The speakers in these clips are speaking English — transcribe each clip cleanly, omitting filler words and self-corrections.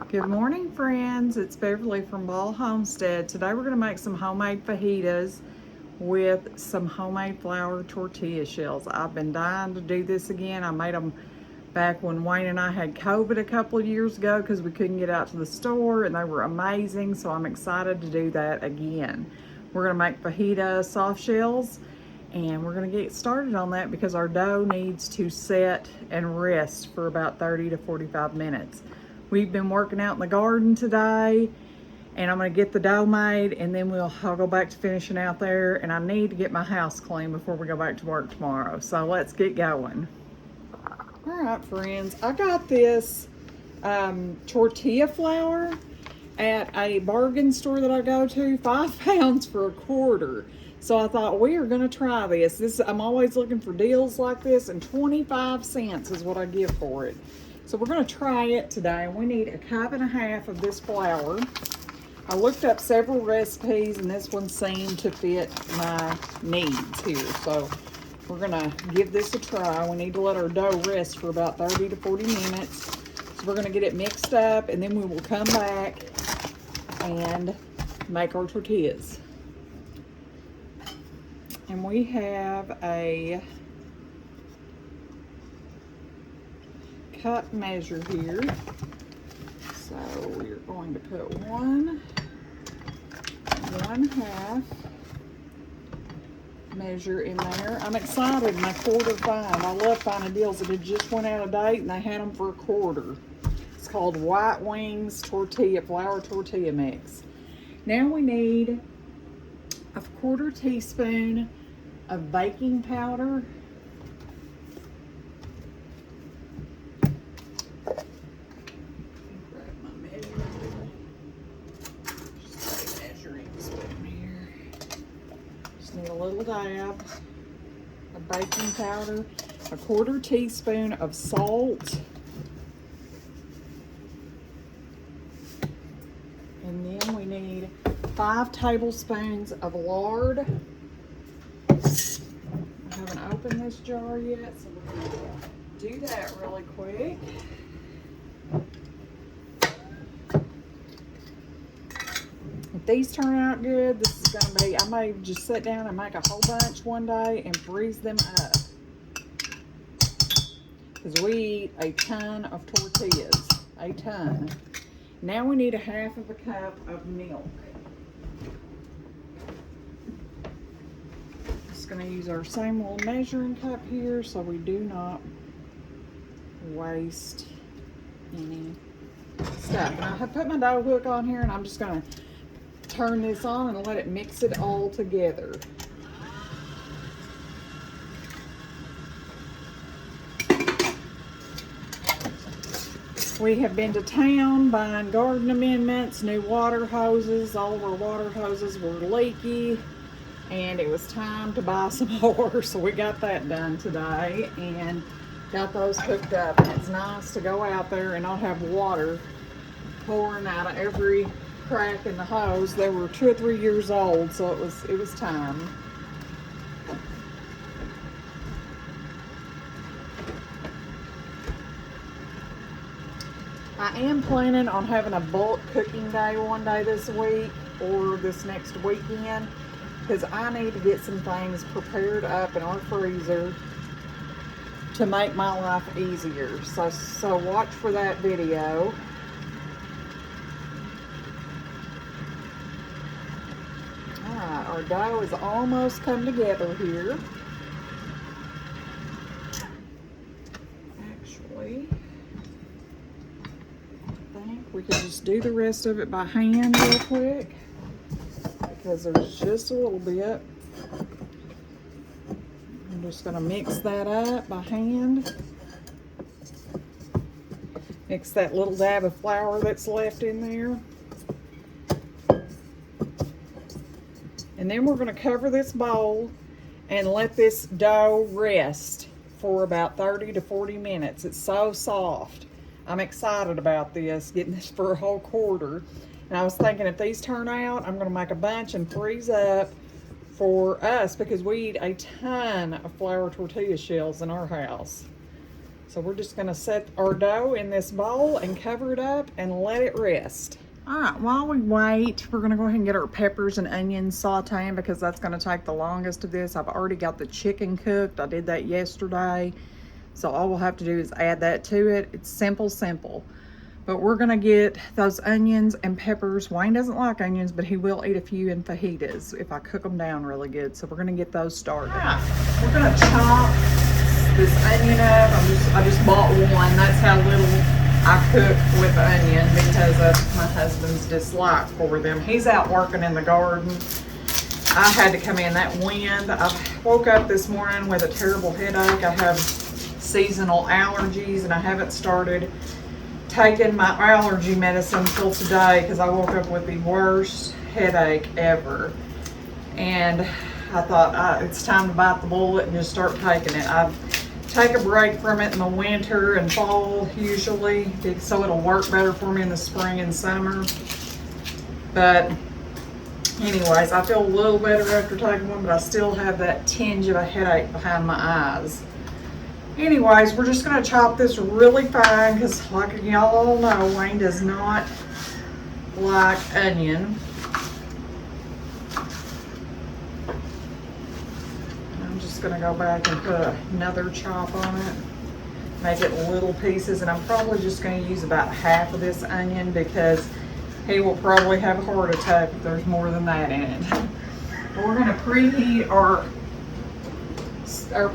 Good morning, friends. It's Beverly from Ball Homestead. Today we're going to make some homemade fajitas with some homemade flour tortilla shells. I've been dying to do this again. I made them back when Wayne and I had COVID a couple of years ago because we couldn't get out to the store, and they were amazing, so I'm excited to do that again. We're going to make fajita soft shells, and we're going to get started on that because our dough needs to set and rest for about 30 to 45 minutes. We've been working out in the garden today, and I'm going to get the dough made, and then I'll go back to finishing out there, and I need to get my house clean before we go back to work tomorrow. So let's get going. All right, friends, I got this tortilla flour at a bargain store that I go to, 5 pounds for a quarter. So I thought, we are going to try this. I'm always looking for deals like this, and 25 cents is what I give for it. So we're going to try it today. We need 1.5 cups of this flour. I looked up several recipes, and this one seemed to fit my needs here. So we're going to give this a try. We need to let our dough rest for about 30 to 40 minutes. So we're going to get it mixed up, and then we will come back and make our tortillas. And we have a cup measure here. So we're going to put 1 1/2 measure in there. I'm excited, my quarter find. I love finding deals that had just went out of date and they had them for a quarter. It's called White Wings Tortilla, Flour Tortilla Mix. Now we need a 1/4 teaspoon of baking powder. Need a little dab of baking powder, a 1/4 teaspoon of salt, and then we need 5 tablespoons of lard. I haven't opened this jar yet, so we're going to do that really quick. If these turn out good, this is going to be, I may just sit down and make a whole bunch one day and freeze them up. Because we eat a ton of tortillas, a ton. Now we need 1/2 cup of milk. Just going to use our same little measuring cup here so we do not waste any stuff. And I have put my dough hook on here, and I'm just going to turn this on and let it mix it all together. We have been to town buying garden amendments, new water hoses. All of our water hoses were leaky, and it was time to buy some more. So we got that done today and got those hooked up. And it's nice to go out there and not have water pouring out of every crack in the hose. They were 2 or 3 years old, so it was time. I am planning on having a bulk cooking day one day this week or this next weekend, because I need to get some things prepared up in our freezer to make my life easier. So watch for that video. Our dough is almost come together here. Actually, I think we can just do the rest of it by hand real quick, because there's just a little bit. I'm just going to mix that up by hand. Mix that little dab of flour that's left in there. And then we're going to cover this bowl and let this dough rest for about 30 to 40 minutes. It's so soft. I'm excited about this, getting this for a whole quarter. And I was thinking, if these turn out, I'm going to make a bunch and freeze up for us, because we eat a ton of flour tortilla shells in our house. So we're just gonna set our dough in this bowl and cover it up and let it rest. All right, while we wait, we're gonna go ahead and get our peppers and onions sauteing because that's gonna take the longest of this. I've already got the chicken cooked. I did that yesterday. So all we'll have to do is add that to it. It's simple. But we're gonna get those onions and peppers. Wayne doesn't like onions, but he will eat a few in fajitas if I cook them down really good. So we're gonna get those started. Right. We're gonna chop this onion up. I just bought one. That's how little I cook with onion because of my husband's dislike for them. He's out working in the garden. I had to come in that wind. I woke up this morning with a terrible headache. I have seasonal allergies and I haven't started taking my allergy medicine till today because I woke up with the worst headache ever. And I thought it's time to bite the bullet and just start taking it. I take a break from it in the winter and fall usually, so it'll work better for me in the spring and summer. But anyways, I feel a little better after taking one, but I still have that tinge of a headache behind my eyes. Anyways, we're just gonna chop this really fine because like y'all all know, Wayne does not like onion. I'm just gonna go back and put another chop on it, make it little pieces, and I'm probably just gonna use about half of this onion because he will probably have a heart attack if there's more than that in it. But we're gonna preheat our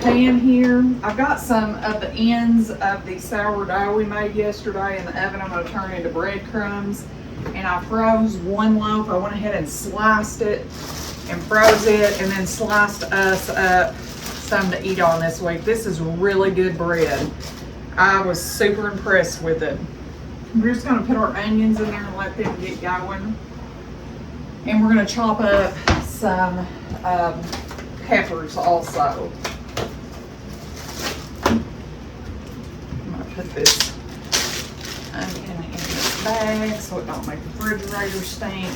pan here. I've got some of the ends of the sourdough we made yesterday in the oven. I'm going to turn into breadcrumbs, and I froze one loaf. I went ahead and sliced it and froze it and then sliced us up some to eat on this week. This is really good bread. I was super impressed with it. We're just going to put our onions in there and let them get going, and we're going to chop up some peppers also. Put this onion in this bag so it don't make the refrigerator stink.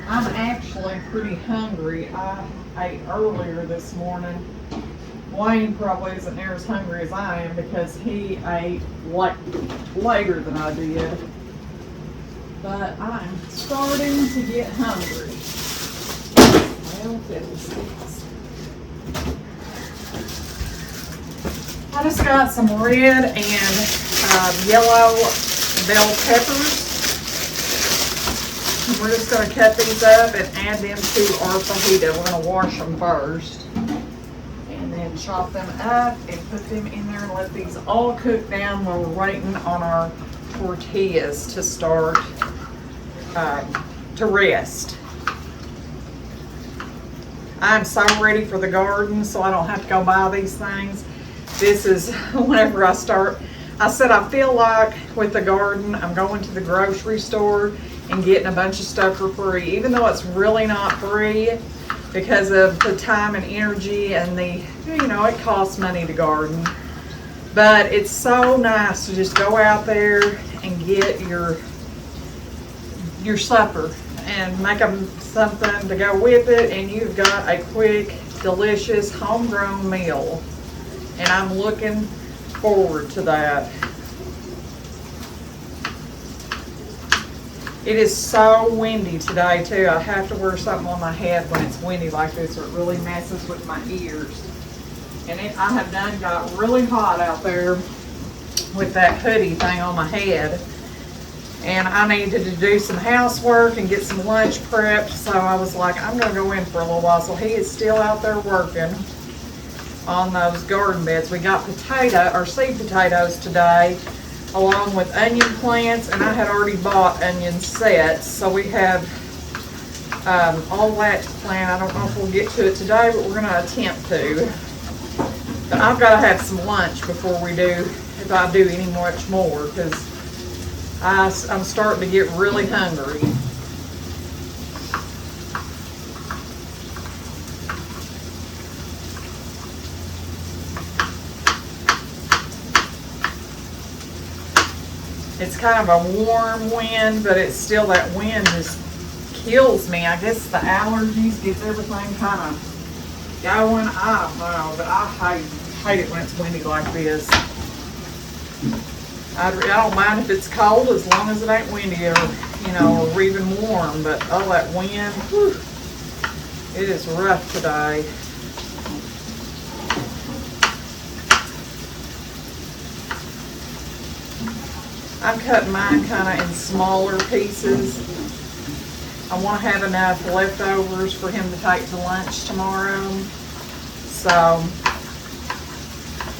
I'm actually pretty hungry. I ate earlier this morning. Wayne probably isn't near as hungry as I am because he ate later than I did. But I'm starting to get hungry. Well, fiddlesticks. I just got some red and yellow bell peppers. We're just going to cut these up and add them to our fajita. We're going to wash them first and then chop them up and put them in there and let these all cook down while we're waiting on our tortillas to start to rest. I'm so ready for the garden so I don't have to go buy these things. This is whenever I start. I said I feel like with the garden, I'm going to the grocery store and getting a bunch of stuff for free, even though it's really not free because of the time and energy and it costs money to garden. But it's so nice to just go out there and get your supper and make them something to go with it, and you've got a quick, delicious, homegrown meal. And I'm looking forward to that. It is so windy today too. I have to wear something on my head when it's windy like this or it really messes with my ears. And I have done got really hot out there with that hoodie thing on my head. And I needed to do some housework and get some lunch prepped. So I was like, I'm gonna go in for a little while. So he is still out there working on those garden beds. We got seed potatoes today, along with onion plants, and I had already bought onion sets, so we have all that to plant. I don't know if we'll get to it today, but we're going to attempt to. But I've got to have some lunch before we do, if I do any much more, because I'm starting to get really hungry. It's kind of a warm wind, but it's still, that wind just kills me. I guess the allergies gets everything kind of going. I don't know, but I hate it when it's windy like this. I don't mind if it's cold as long as it ain't windy or even warm, but oh, that wind, whew, it is rough today. I'm cutting mine kind of in smaller pieces. I want to have enough leftovers for him to take to lunch tomorrow, so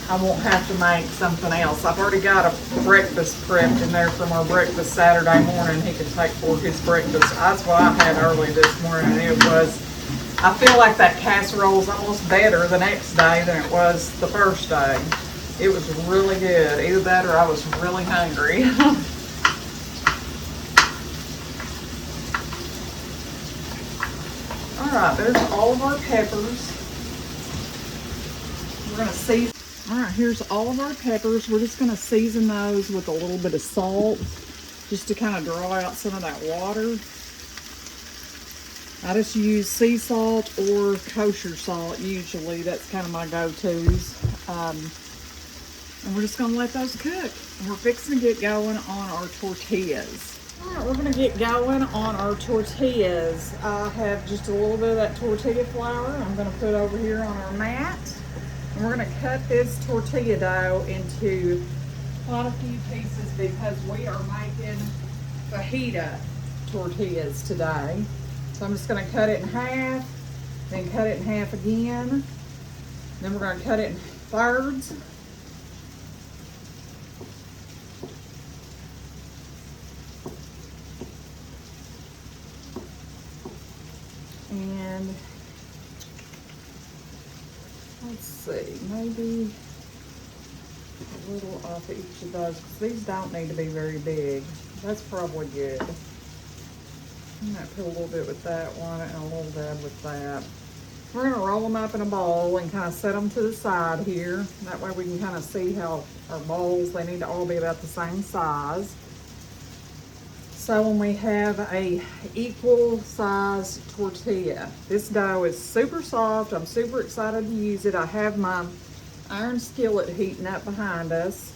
I won't have to make something else. I've already got a breakfast prepped in there from our breakfast Saturday morning. He can take for his breakfast. That's what I had early this morning. I feel like that casserole is almost better the next day than it was the first day. It was really good. Either that or I was really hungry. All right, there's all of our peppers. We're gonna season. All right, here's all of our peppers. We're just gonna season those with a little bit of salt, just to kind of draw out some of that water. I just use sea salt or kosher salt usually. That's kind of my go-tos. And we're just gonna let those cook. And we're fixing to get going on our tortillas. All right, we're gonna get going on our tortillas. I have just a little bit of that tortilla flour I'm gonna put over here on our mat. And we're gonna cut this tortilla dough into quite a few pieces because we are making fajita tortillas today. So I'm just gonna cut it in half, then cut it in half again. Then we're gonna cut it in thirds. And let's see, maybe a little off of each of those, because these don't need to be very big. That's probably good. I might put a little bit with that one and a little bit with that. We're gonna roll them up in a bowl and kind of set them to the side here. That way we can kind of see how our bowls, they need to all be about the same size. So when we have a equal size tortilla, this dough is super soft. I'm super excited to use it. I have my iron skillet heating up behind us,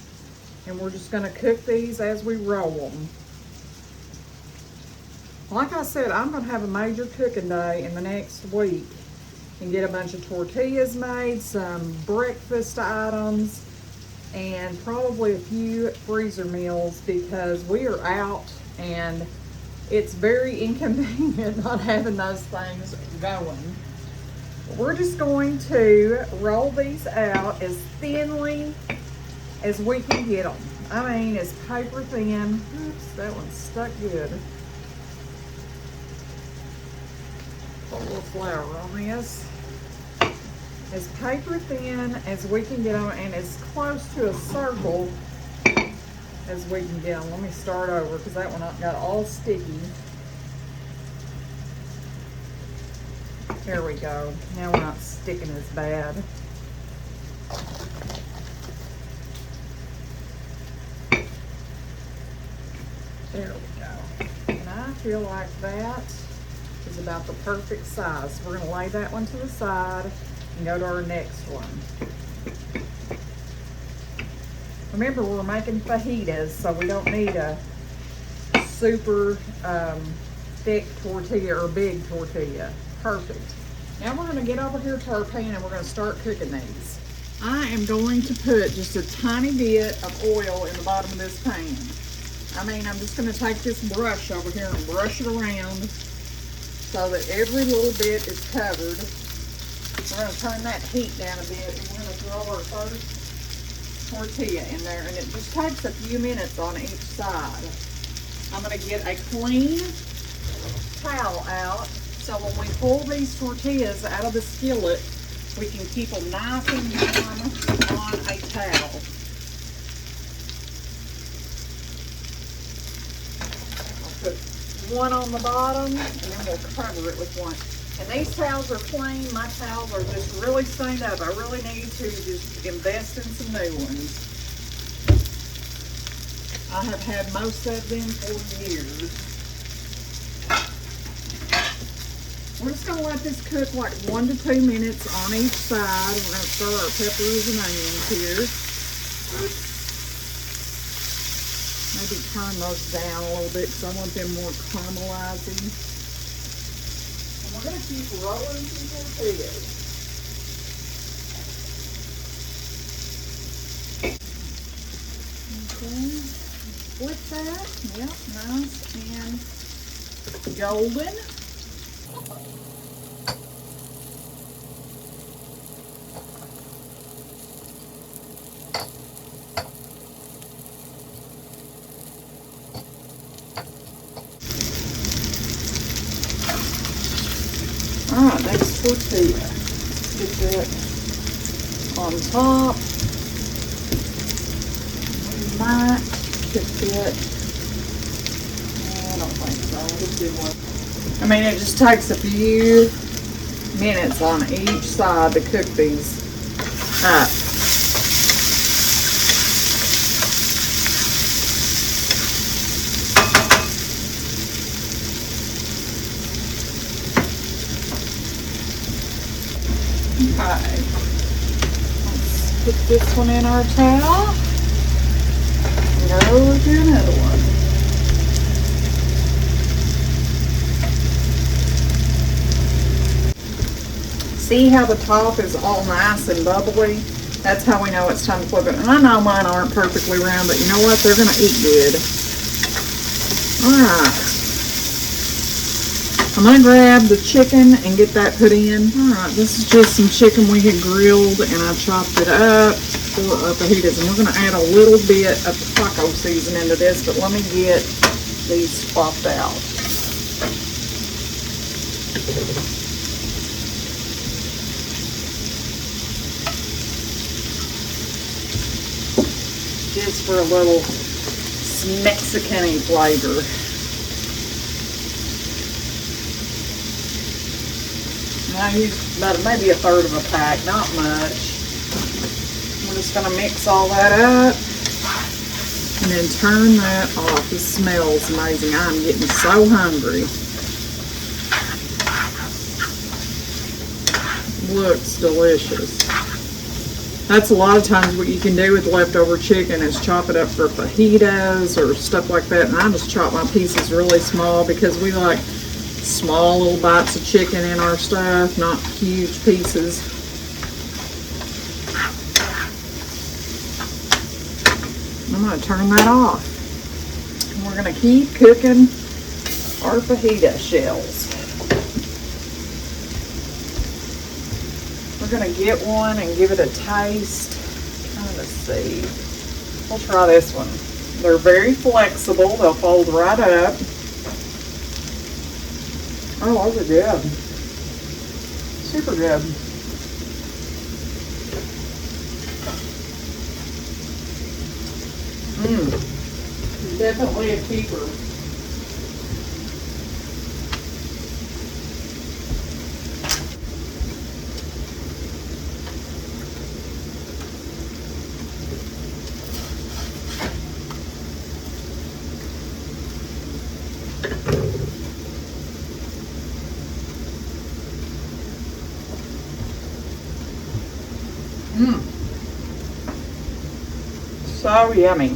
and we're just gonna cook these as we roll them. Like I said, I'm gonna have a major cooking day in the next week and get a bunch of tortillas made, some breakfast items, and probably a few freezer meals because we are out and it's very inconvenient not having those things going. We're just going to roll these out as thinly as we can get them. I mean, as paper thin. Oops, that one's stuck good. Put a little flour on this. As paper thin as we can get them and as close to a circle as we can get them. Let me start over because that one got all sticky. There we go. Now we're not sticking as bad. There we go. And I feel like that is about the perfect size. We're going to lay that one to the side and go to our next one. Remember, we're making fajitas, so we don't need a super thick tortilla or big tortilla. Perfect. Now we're going to get over here to our pan and we're going to start cooking these. I am going to put just a tiny bit of oil in the bottom of this pan. I mean, I'm just going to take this brush over here and brush it around so that every little bit is covered. We're going to turn that heat down a bit and we're going to throw our first tortilla in there, and it just takes a few minutes on each side. I'm going to get a clean towel out so when we pull these tortillas out of the skillet, we can keep them nice and warm on a towel. I'll put one on the bottom and then we'll cover it with one. And these towels are clean. My towels are just really stained up. I really need to just invest in some new ones. I have had most of them for years. We're just gonna let this cook like 1 to 2 minutes on each side. We're gonna stir our peppers and onions here. Maybe turn those down a little bit because I want them more caramelizing. And we're gonna keep rolling some tortillas. Okay, flip that. Yep, nice and golden. Alright, next tortilla. Let's get that on top. We might cook it. I don't think so. We'll do one. I mean, it just takes a few minutes on each side to cook these up. Okay, let's put this one in our towel and go over to another one. See how the top is all nice and bubbly? That's how we know it's time to flip it. And I know mine aren't perfectly round, but you know what? They're gonna eat good. All right. I'm gonna grab the chicken and get that put in. All right, this is just some chicken we had grilled and I chopped it up for fajitas. And we're gonna add a little bit of taco seasoning to this, but let me get these swapped out. Just for a little Mexican-y flavor. I use about maybe a third of a pack, not much. We're just gonna mix all that up and then turn that off. This smells amazing. I'm getting so hungry. Looks delicious. That's a lot of times what you can do with leftover chicken is chop it up for fajitas or stuff like that. And I just chop my pieces really small because we like small little bites of chicken in our stuff, not huge pieces. I'm going to turn that off. And we're going to keep cooking our fajita shells. We're going to get one and give it a taste. Kind of see. We'll try this one. They're very flexible. They'll fold right up. Oh, those are good. Super good. Definitely a keeper. So yummy.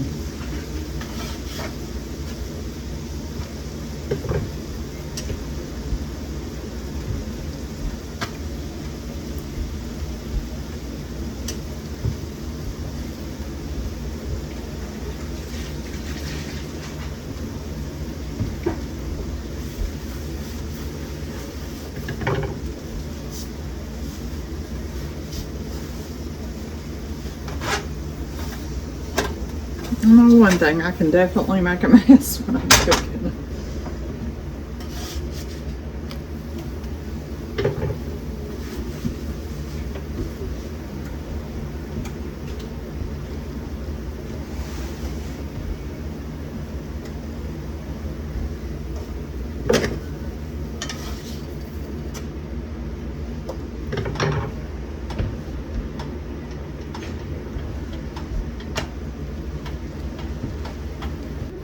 I know one thing, I can definitely make a mess when I'm cooking.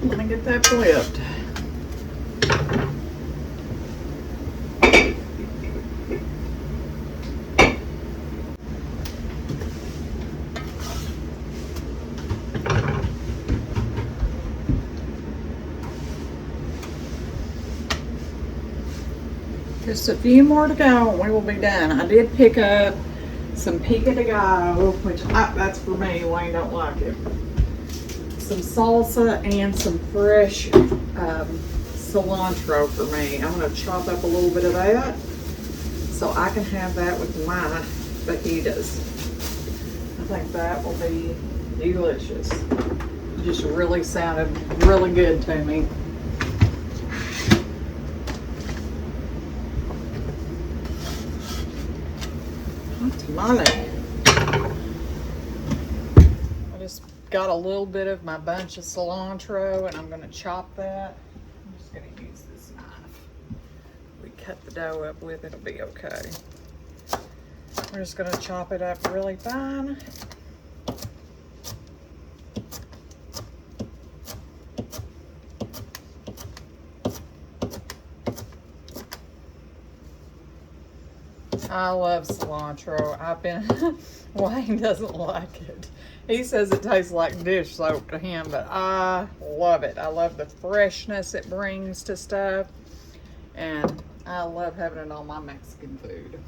Let me get that flipped. Just a few more to go and we will be done. I did pick up some pico de gallo, which that's for me. Wayne don't like it. Some salsa and some fresh cilantro for me. I'm going to chop up a little bit of that so I can have that with my fajitas. I think that will be delicious. Just really sounded really good to me. Tamale. I just got a little bit of my bunch of cilantro and I'm going to chop that. I'm just going to use this knife. We cut the dough up with, it'll be okay. We're just going to chop it up really fine. I love cilantro. Wayne doesn't like it. He says it tastes like dish soap to him, but I love it. I love the freshness it brings to stuff, and I love having it on my Mexican food.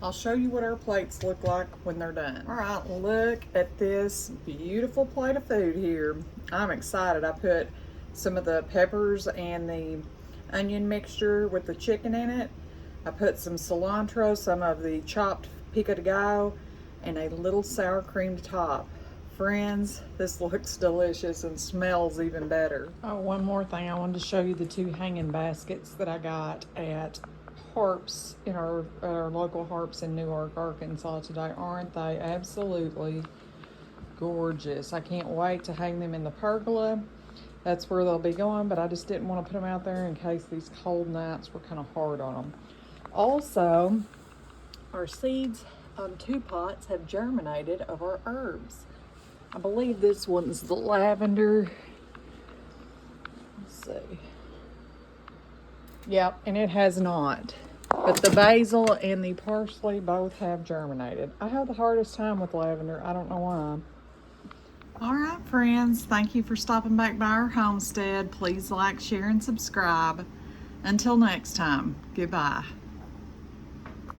I'll show you what our plates look like when they're done. All right, look at this beautiful plate of food here. I'm excited. I put some of the peppers and the onion mixture with the chicken in it. I put some cilantro, some of the chopped pico de gallo, and a little sour cream top. Friends, this looks delicious and smells even better. Oh, one more thing. I wanted to show you the 2 hanging baskets that I got at Harps in our local Harps in Newark, Arkansas today. Aren't they absolutely gorgeous? I can't wait to hang them in the pergola. That's where they'll be going, but I just didn't want to put them out there in case these cold nights were kind of hard on them. Also, our seeds on 2 pots have germinated of our herbs. I believe this one's the lavender. Let's see. Yep, and it has not. But the basil and the parsley both have germinated. I have the hardest time with lavender. I don't know why. All right, friends. Thank you for stopping back by our homestead. Please like, share, and subscribe. Until next time, goodbye.